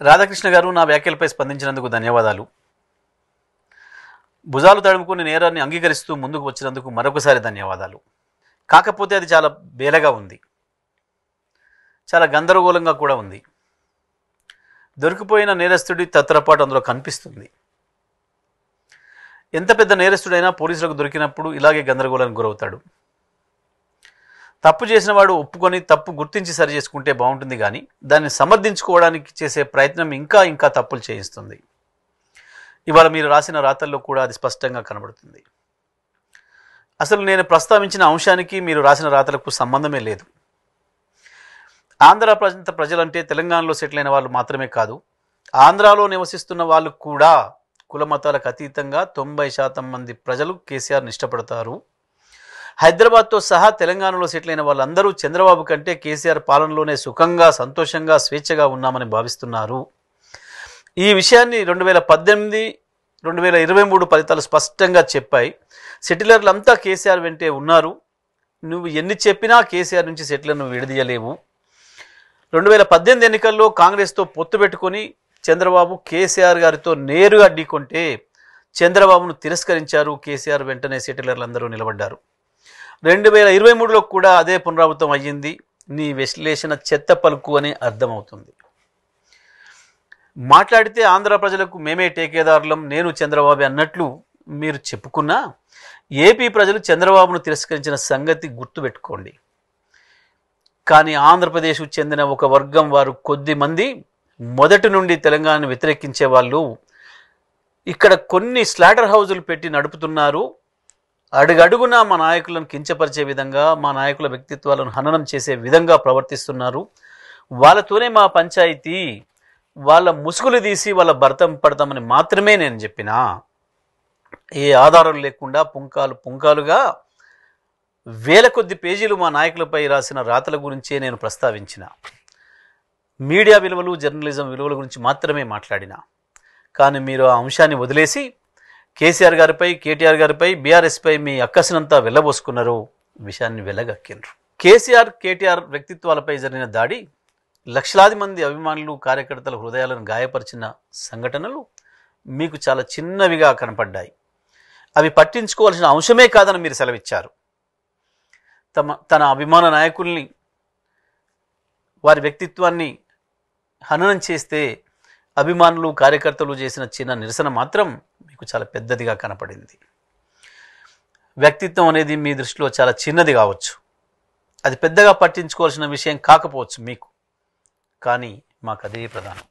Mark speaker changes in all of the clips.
Speaker 1: రాధాకృష్ణ గారు నా వ్యాఖ్యలపై స్పందించినందుకు ధన్యవాదాలు. భుజాలు తడుముకుని నేరాన్ని అంగీకరిస్తూ ముందుకు వచ్చినందుకు మరొకసారి ధన్యవాదాలు. కాకపోతే అది చాలా బేలగా ఉంది, చాలా గందరగోళంగా కూడా ఉంది. దొరికిపోయిన నేరస్తుడి తత్రపాటు అందులో కనిపిస్తుంది. ఎంత పెద్ద నేరస్తుడైనా పోలీసులకు దొరికినప్పుడు ఇలాగే గందరగోళానికి గురవుతాడు. తప్పు చేసిన వాడు ఒప్పుకొని తప్పు గుర్తించి సరి చేసుకుంటే బాగుంటుంది, కానీ దాన్ని సమర్థించుకోవడానికి చేసే ప్రయత్నం ఇంకా ఇంకా తప్పులు చేయిస్తుంది. ఇవాళ మీరు రాసిన రాతల్లో కూడా అది స్పష్టంగా కనబడుతుంది. అసలు నేను ప్రస్తావించిన అంశానికి మీరు రాసిన రాతలకు సంబంధమే లేదు. ఆంధ్ర ప్రాంత ప్రజలంటే తెలంగాణలో సెటిల్ అయిన వాళ్ళు మాత్రమే కాదు, ఆంధ్రాలో నివసిస్తున్న వాళ్ళు కూడా కుల మతాలకు అతీతంగా 90% మంది ప్రజలు కేసీఆర్ని ఇష్టపడతారు. హైదరాబాద్తో సహా తెలంగాణలో సెటిల్ అయిన వాళ్ళందరూ చంద్రబాబు కంటే కేసీఆర్ పాలనలోనే సుఖంగా, సంతోషంగా, స్వేచ్ఛగా ఉన్నామని భావిస్తున్నారు. ఈ విషయాన్ని 2018, 2023 ఫలితాలు స్పష్టంగా చెప్పాయి. సెటిలర్లంతా కేసీఆర్ వెంటే ఉన్నారు. నువ్వు ఎన్ని చెప్పినా కేసీఆర్ నుంచి సెటిలర్ను విడదీయలేవు. 2018 ఎన్నికల్లో కాంగ్రెస్తో పొత్తు పెట్టుకొని చంద్రబాబు కేసీఆర్ గారితో నేరుగా ఢీకొంటే చంద్రబాబును తిరస్కరించారు. కేసీఆర్ వెంటనే సెటిలర్లందరూ నిలబడ్డారు. 2023లో కూడా అదే పునరావృతం అయ్యింది. నీ విశ్లేషణ చెత్త పలుకు అని అర్థమవుతుంది. మాట్లాడితే ఆంధ్ర ప్రజలకు మేమే టేకేదారులం, నేను చంద్రబాబు అన్నట్లు మీరు చెప్పుకున్నా ఏపీ ప్రజలు చంద్రబాబును తిరస్కరించిన సంగతి గుర్తుపెట్టుకోండి. కానీ ఆంధ్రప్రదేశ్ చెందిన ఒక వర్గం వారు కొద్ది మంది మొదటి నుండి తెలంగాణను వ్యతిరేకించే వాళ్ళు ఇక్కడ కొన్ని స్లాటర్ హౌజులు పెట్టి నడుపుతున్నారు. అడుగడుగున మా నాయకులను కించపరిచే విధంగా, మా నాయకుల వ్యక్తిత్వాలను హననం చేసే విధంగా ప్రవర్తిస్తున్నారు. వాళ్ళతోనే మా పంచాయతీ, వాళ్ళ ముసుగులు తీసి వాళ్ళ భర్తం పడతామని మాత్రమే నేను చెప్పినా. ఏ ఆధారం లేకుండా పుంకాలుగా వేల కొద్ది పేజీలు మా నాయకులపై రాసిన రాతల గురించే నేను ప్రస్తావించిన. మీడియా విలువలు, జర్నలిజం విలువల గురించి మాత్రమే మాట్లాడిన. కానీ మీరు ఆ అంశాన్ని వదిలేసి కేసీఆర్ గారిపై, కేటీఆర్ గారిపై, బీఆర్ఎస్పై మీ అక్కసినంతా వెళ్ళబోసుకున్నారు, విషయాన్ని వెళ్ళగక్కినరు. కేసీఆర్, కేటీఆర్ వ్యక్తిత్వాలపై జరిగిన దాడి లక్షలాది మంది అభిమానులు, కార్యకర్తల హృదయాలను గాయపరిచిన సంఘటనలు మీకు చాలా చిన్నవిగా కనపడ్డాయి. అవి పట్టించుకోవాల్సిన అంశమే కాదని మీరు సెలవిచ్చారు. తన అభిమాన నాయకుల్ని, వారి వ్యక్తిత్వాన్ని హననం చేస్తే అభిమానులు, కార్యకర్తలు చేసిన చిన్న నిరసన మాత్రం మీకు చాలా పెద్దదిగా కనపడింది. వ్యక్తిత్వం అనేది మీ దృష్టిలో చాలా చిన్నది కావచ్చు, అది పెద్దగా పట్టించుకోవాల్సిన విషయం కాకపోవచ్చు మీకు, కానీ మాకు అదే ప్రధానం.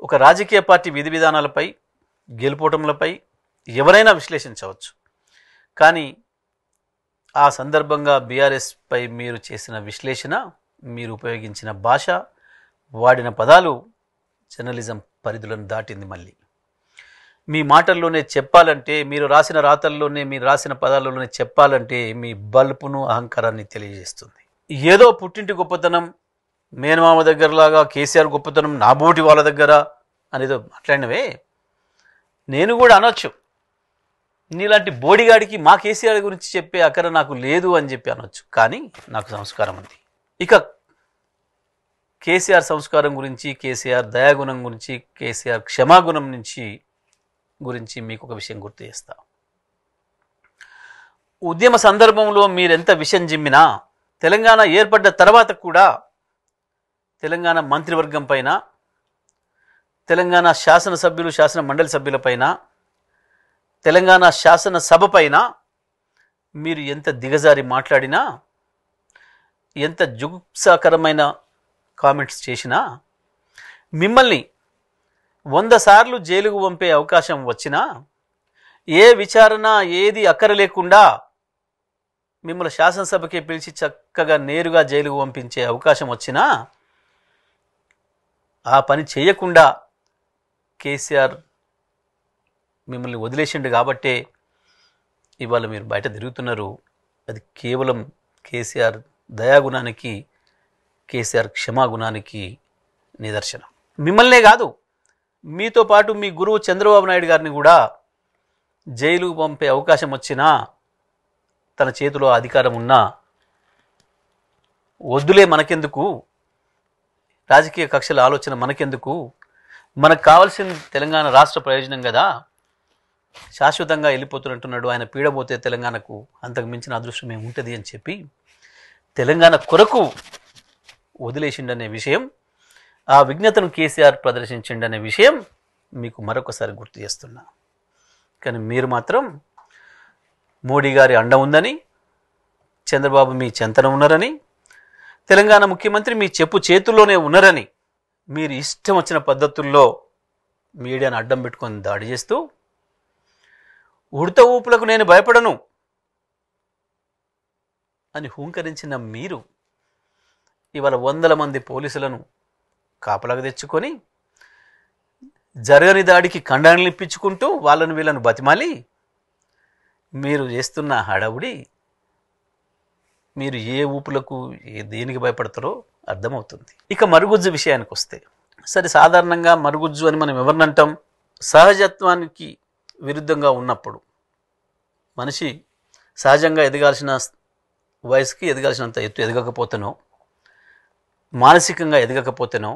Speaker 1: ఒక రాజకీయ పార్టీ విధి విధానాలపై, గెలుపోటములపై ఎవరైనా విశ్లేషించవచ్చు, కానీ ఆ సందర్భంగా బీఆర్ఎస్పై మీరు చేసిన విశ్లేషణ, మీరు ఉపయోగించిన భాష, వాడిన పదాలు జర్నలిజం పరిధులను దాటింది. మళ్ళీ మీ మాటల్లోనే చెప్పాలంటే, మీరు రాసిన రాతల్లోనే, మీరు రాసిన పదాల్లోనే చెప్పాలంటే మీ బల్పును, అహంకారాన్ని తెలియజేస్తుంది. ఏదో పుట్టింటి గొప్పతనం, మేనమామ దగ్గరలాగా కేసీఆర్ గొప్పతనం నా బోటి వాళ్ళ దగ్గర అనేదో మాట్లాడినవే. నేను కూడా అనొచ్చు, నీలాంటి బోడిగాడికి మా కేసీఆర్ గురించి చెప్పే అక్కర నాకు లేదు అని చెప్పి అనొచ్చు. కానీ నాకు సంస్కారం ఉంది. ఇక కేసీఆర్ సంస్కారం గురించి, కేసీఆర్ దయాగుణం గురించి, కేసీఆర్ క్షమాగుణం గురించి మీకు ఒక విషయం గుర్తు చేస్తా. ఉద్యమ సందర్భంలో మీరెంత విషయం జిమ్మినా, తెలంగాణ ఏర్పడ్డ తర్వాత కూడా తెలంగాణ మంత్రివర్గం పైన, తెలంగాణ శాసనసభ్యులు, శాసన మండలి సభ్యులపైన, తెలంగాణ శాసనసభ పైన మీరు ఎంత దిగజారి మాట్లాడినా, ఎంత జుగుప్సాకరమైన కామెంట్స్ చేసినా, మిమ్మల్ని 100 సార్లు జైలుకు పంపే అవకాశం వచ్చినా, ఏ విచారణ ఏది అక్కర లేకుండా మిమ్మల్ని శాసనసభకే పిలిచి చక్కగా నేరుగా జైలుకు పంపించే అవకాశం వచ్చినా ఆ పని చేయకుండా కేసీఆర్ మిమ్మల్ని వదిలేసిండు కాబట్టే ఇవాళ మీరు బయట తిరుగుతున్నారు. అది కేవలం కేసీఆర్ దయాగుణానికి, కేసీఆర్ క్షమాగుణానికి నిదర్శనం. మిమ్మల్నే కాదు, మీతో పాటు మీ గురువు చంద్రబాబు నాయుడు గారిని కూడా జైలుకు పంపే అవకాశం వచ్చినా, తన చేతిలో అధికారం ఉన్నా వద్దులే మనకెందుకు, రాజకీయ కక్షల ఆలోచన మనకెందుకు, మనకు కావాల్సిన తెలంగాణ రాష్ట్ర ప్రయోజనం కదా, శాశ్వతంగా వెళ్ళిపోతున్నట్టున్నాడు ఆయన, పీడబోతే తెలంగాణకు అంతకు మించిన అదృష్టం ఏముంటుంది అని చెప్పి తెలంగాణ కొరకు వదిలేసిండనే విషయం, ఆ విజ్ఞతను కేసీఆర్ ప్రదర్శించిండనే విషయం మీకు మరొకసారి గుర్తు చేస్తున్నా. కానీ మీరు మాత్రం మోడీ గారి అండ ఉందని, చంద్రబాబు మీ చెంతన ఉన్నారని, తెలంగాణ ముఖ్యమంత్రి మీ చెప్పు చేతుల్లోనే ఉన్నారని మీరు ఇష్టం వచ్చిన పద్ధతుల్లో మీడియాను అడ్డం పెట్టుకొని దాడి చేస్తూ, ఉడత ఊపులకు నేను భయపడను అని హూంకరించిన మీరు ఇవాళ వందల మంది పోలీసులను కాపలాగా తెచ్చుకొని జరగని దాడికి ఖండాలను ఇప్పించుకుంటూ వాళ్ళను వీళ్ళను బతిమాలి మీరు చేస్తున్న హడావుడి, మీరు ఏ ఊపులకు దేనికి భయపడతారో అర్థమవుతుంది. ఇక మరుగుజ్జు విషయానికి వస్తే, సరే సాధారణంగా మరుగుజ్జు అని మనం ఎవరినంటాం, సహజత్వానికి విరుద్ధంగా ఉన్నప్పుడు, మనిషి సహజంగా ఎదగాల్సిన వయసుకి ఎదగాల్సినంత ఎత్తు ఎదగకపోతేనో, మానసికంగా ఎదగకపోతేనో,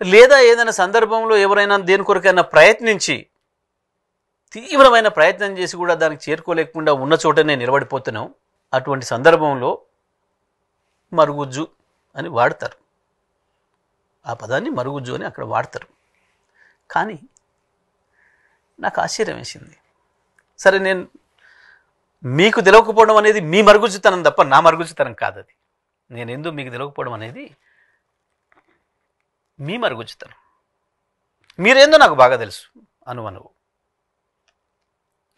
Speaker 1: లేదా ఏదైనా సందర్భంలో ఎవరైనా దేని కొరకైనా ప్రయత్నించి తీవ్రమైన ప్రయత్నం చేసి కూడా దానికి చేరుకోలేకుండా ఉన్న చోటనే నిలబడిపోతున్నాం, అటువంటి సందర్భంలో మరుగుజ్జు అని వాడతారు. ఆ పదాన్ని మరుగుజ్జు అని అక్కడ వాడతారు. కానీ నాకు ఆశ్చర్యం వేసింది. సరే, నేను మీకు తెలియకపోవడం అనేది మీ మరుగుజ్జుతనం తప్ప నా మరుగుజ్జుతనం కాదు. అది నేను ఎందుకు మీకు తెలియకపోవడం అనేది మీ మరుగుజ్జుతనం. మీరేందో నాకు బాగా తెలుసు అనువనువు.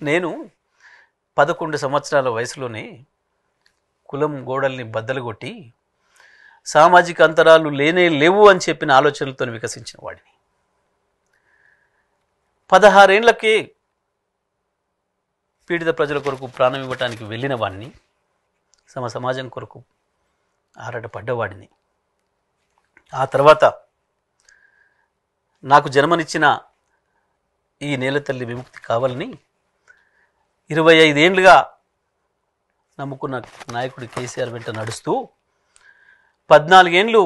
Speaker 1: నేను 11 సంవత్సరాల వయసులోనే కులం గోడల్ని బద్దలు కొట్టి సామాజిక అంతరాలు లేనే లేవు అని చెప్పిన ఆలోచనలతో వికసించిన వాడిని. 16 ఏళ్లకే పీడిత ప్రజల కొరకు ప్రాణం ఇవ్వటానికి వెళ్ళిన వాడిని, సమాజం కొరకు ఆరాటపడ్డవాడిని. ఆ తర్వాత నాకు జన్మనిచ్చిన ఈ నేల తల్లి విముక్తి కావాలని 25 ఏళ్లుగా నమ్ముకున్న నాయకుడు కేసీఆర్ వెంట నడుస్తూ 14 ఏళ్ళు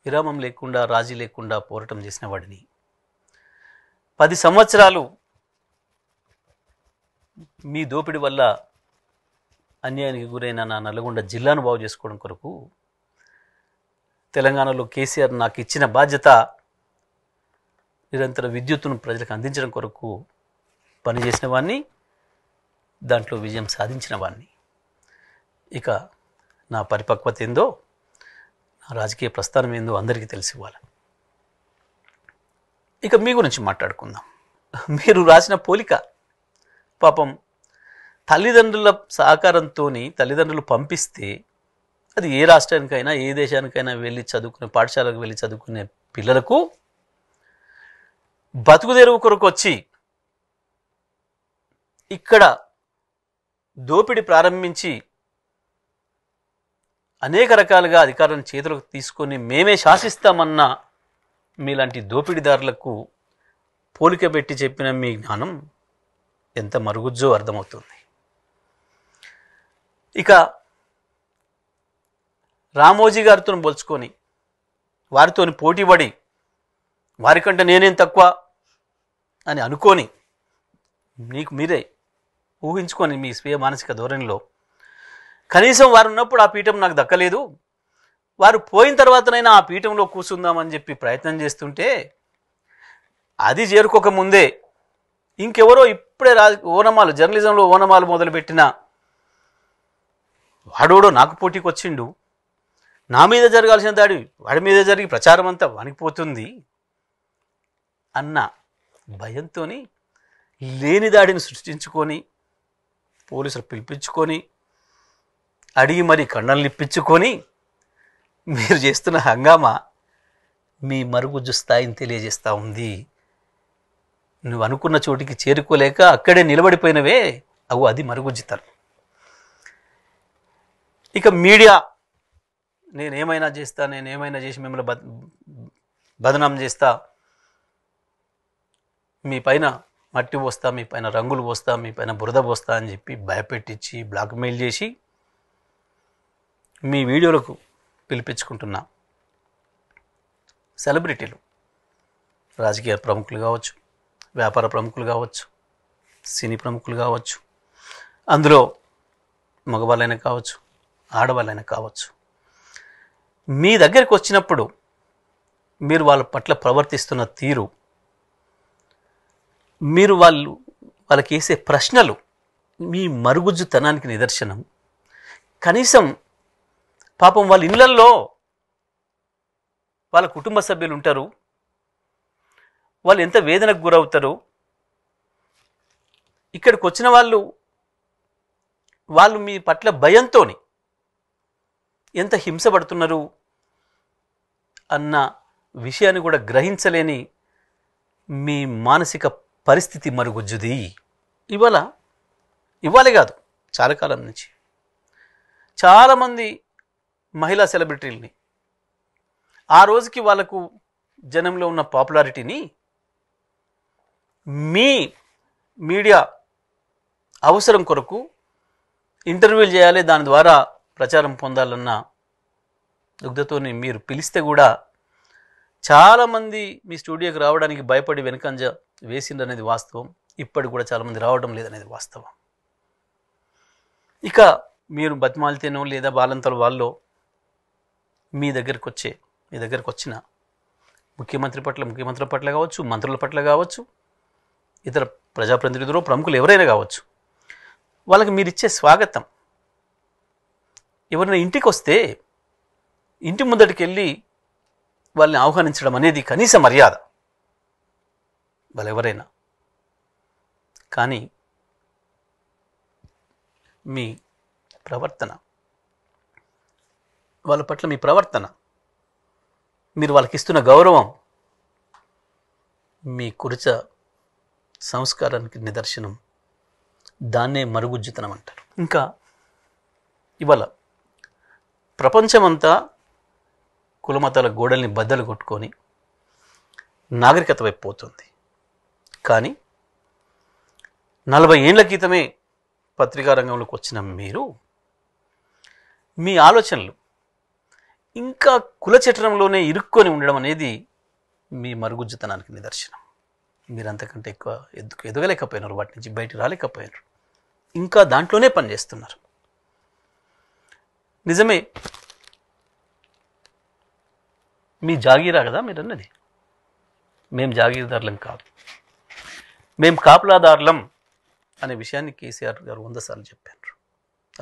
Speaker 1: విరామం లేకుండా, రాజీ లేకుండా పోరాటం చేసిన వాడిని. 10 సంవత్సరాలు మీ దోపిడి వల్ల అన్యాయానికి గురైన నా నల్గొండ జిల్లాను బాగు చేసుకోవడం కొరకు తెలంగాణలో కేసీఆర్ నాకు ఇచ్చిన బాధ్యత నిరంతర విద్యుత్తును ప్రజలకు అందించడం కొరకు పనిచేసిన వాడిని, దాంట్లో విజయం సాధించిన వాడిని. ఇక నా పరిపక్వత ఏందో, నా రాజకీయ ప్రస్థానం ఏందో అందరికీ తెలిసి ఇవ్వాలి. ఇక మీ గురించి మాట్లాడుకుందాం. మీరు రాసిన పోలిక పాపం తల్లిదండ్రుల సహకారంతో తల్లిదండ్రులు పంపిస్తే అది ఏ రాష్ట్రానికైనా ఏ దేశానికైనా వెళ్ళి చదువుకునే, పాఠశాలకు వెళ్ళి చదువుకునే పిల్లలకు బతుకు తెరువు కొరకు వచ్చి ఇక్కడ దోపిడి ప్రారంభించి అనేక రకాలుగా అధికారాన్ని చేతులకు తీసుకొని మేమే శాసిస్తామన్న మీలాంటి దోపిడీదారులకు పోలిక పెట్టి చెప్పిన మీ జ్ఞానం ఎంత మరుగుజ్జో అర్థమవుతుంది. ఇక రామోజీ గారితో పోల్చుకొని, వారితో పోటీపడి వారికంటే నేనేం తక్కువ అని అనుకొని మీకు మీరే ఊహించుకొని మీ స్వీయ మానసిక ధోరణిలో కనీసం వారు ఉన్నప్పుడు ఆ పీఠం నాకు దక్కలేదు, వారు పోయిన తర్వాతనైనా ఆ పీఠంలో కూర్చుందామని చెప్పి ప్రయత్నం చేస్తుంటే అది చేరుకోకముందే ఇంకెవరో ఇప్పుడే ఓనమాలు, జర్నలిజంలో ఓనమాలు మొదలుపెట్టిన వాడోడో నాకు పోటీకి వచ్చిండు, నా మీద జరగాల్సిన దాడి వాడి మీద జరిగి ప్రచారం అంతా వణికిపోతుంది అన్న భయంతో లేని దాడిని సృష్టించుకొని పోలీసులు పిలిపించుకొని అడిగి మరీ కళ్ళను ఇప్పించుకొని మీరు చేస్తున్న హంగామా మీ మరుగుజ్జు స్థాయిని తెలియజేస్తూ ఉంది. నువ్వు అనుకున్న చోటికి చేరుకోలేక అక్కడే నిలబడిపోయినవే అవు, అది మరుగుజ్జుతనం. ఇక మీడియా నేనేమైనా చేస్తా, నేనేమైనా చేసి మిమ్మల్ని బదనాం చేస్తా, మీ పైన మట్టి పోస్తా, మీ పైన రంగులు పోస్తా, మీ పైన బురద పోస్తా అని చెప్పి భయపెట్టించి బ్లాక్మెయిల్ చేసి మీ వీడియోలకు పిలిపించుకుంటున్నా సెలబ్రిటీలు, రాజకీయ ప్రముఖులు కావచ్చు, వ్యాపార ప్రముఖులు కావచ్చు, సినీ ప్రముఖులు కావచ్చు, అందులో మగవాళ్ళైనా కావచ్చు, ఆడవాళ్ళైనా కావచ్చు. మీ దగ్గరికి వచ్చినప్పుడు మీరు వాళ్ళ పట్ల ప్రవర్తిస్తున్న తీరు, మీరు వాళ్ళకి వేసే ప్రశ్నలు మీ మరుగుజ్జుతనానికి నిదర్శనం. కనీసం పాపం వాళ్ళ ఇళ్ళల్లో వాళ్ళ కుటుంబ సభ్యులు ఉంటారు, వాళ్ళు ఎంత వేదనకు గురవుతారు. ఇక్కడికి వచ్చిన వాళ్ళు మీ పట్ల భయంతో ఎంత హింసపడుతున్నారు అన్న విషయాన్ని కూడా గ్రహించలేని మీ మానసిక పరిస్థితి మరుగుజ్జుది. ఇవాళే కాదు, చాలా కాలం నుంచి చాలామంది మహిళా సెలబ్రిటీలని ఆ రోజుకి వాళ్ళకు జనంలో ఉన్న పాపులారిటీని మీ మీడియా అవసరం కొరకు ఇంటర్వ్యూలు చేయాలి, దాని ద్వారా ప్రచారం పొందాలన్న దుగ్ధతోని మీరు పిలిస్తే కూడా చాలామంది మీ స్టూడియోకి రావడానికి భయపడి వెనుకంజ వేసిందనేది వాస్తవం. ఇప్పటికి కూడా చాలామంది రావడం లేదనేది వాస్తవం. ఇక మీరు బతిమాలితేనో లేదా బాలంతల వాళ్ళు మీ దగ్గరకు వచ్చిన ముఖ్యమంత్రి పట్ల కావచ్చు, మంత్రుల పట్ల కావచ్చు, ఇతర ప్రజాప్రతినిధులు, ప్రముఖులు ఎవరైనా కావచ్చు, వాళ్ళకి మీరు ఇచ్చే స్వాగతం, ఎవరైనా ఇంటికి వస్తే ఇంటి ముందటికి వెళ్ళి వాళ్ళని ఆహ్వానించడం అనేది కనీస మర్యాద వాళ్ళెవరైనా. కానీ మీ ప్రవర్తన, వాళ్ళ పట్ల మీ ప్రవర్తన, మీరు వాళ్ళకి ఇస్తున్న గౌరవం మీ కురచ సంస్కారానికి నిదర్శనం. దాన్నే మరుగుజ్జుతనం అంటారు. ఇంకా ఇవాళ ప్రపంచమంతా కులమతాల గోడల్ని బద్దలు కొట్టుకొని నాగరికత వైపు పోతుంది. కానీ 40 ఏళ్ల క్రితమే పత్రికా రంగంలోకి వచ్చిన మీరు, మీ ఆలోచనలు ఇంకా కుల చట్రంలోనే ఇరుక్కొని ఉండడం అనేది మీ మరుగుజ్జుతనానికి నిదర్శనం. మీరు అంతకంటే ఎక్కువ ఎదగలేకపోయినారు, వాటి నుంచి బయట రాలేకపోయినారు, ఇంకా దాంట్లోనే పనిచేస్తున్నారు. నిజమే, మీ జాగీరా కదా మీరు అన్నది. మేము జాగీర్దారులం కాదు, మేము కాపలాదారులం అనే విషయాన్ని కేసీఆర్ గారు 100 సార్లు చెప్పారు.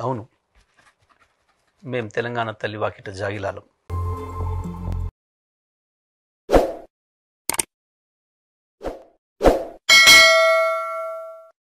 Speaker 1: అవును, మేము తెలంగాణ తల్లి వాకిట జాగిలాలం.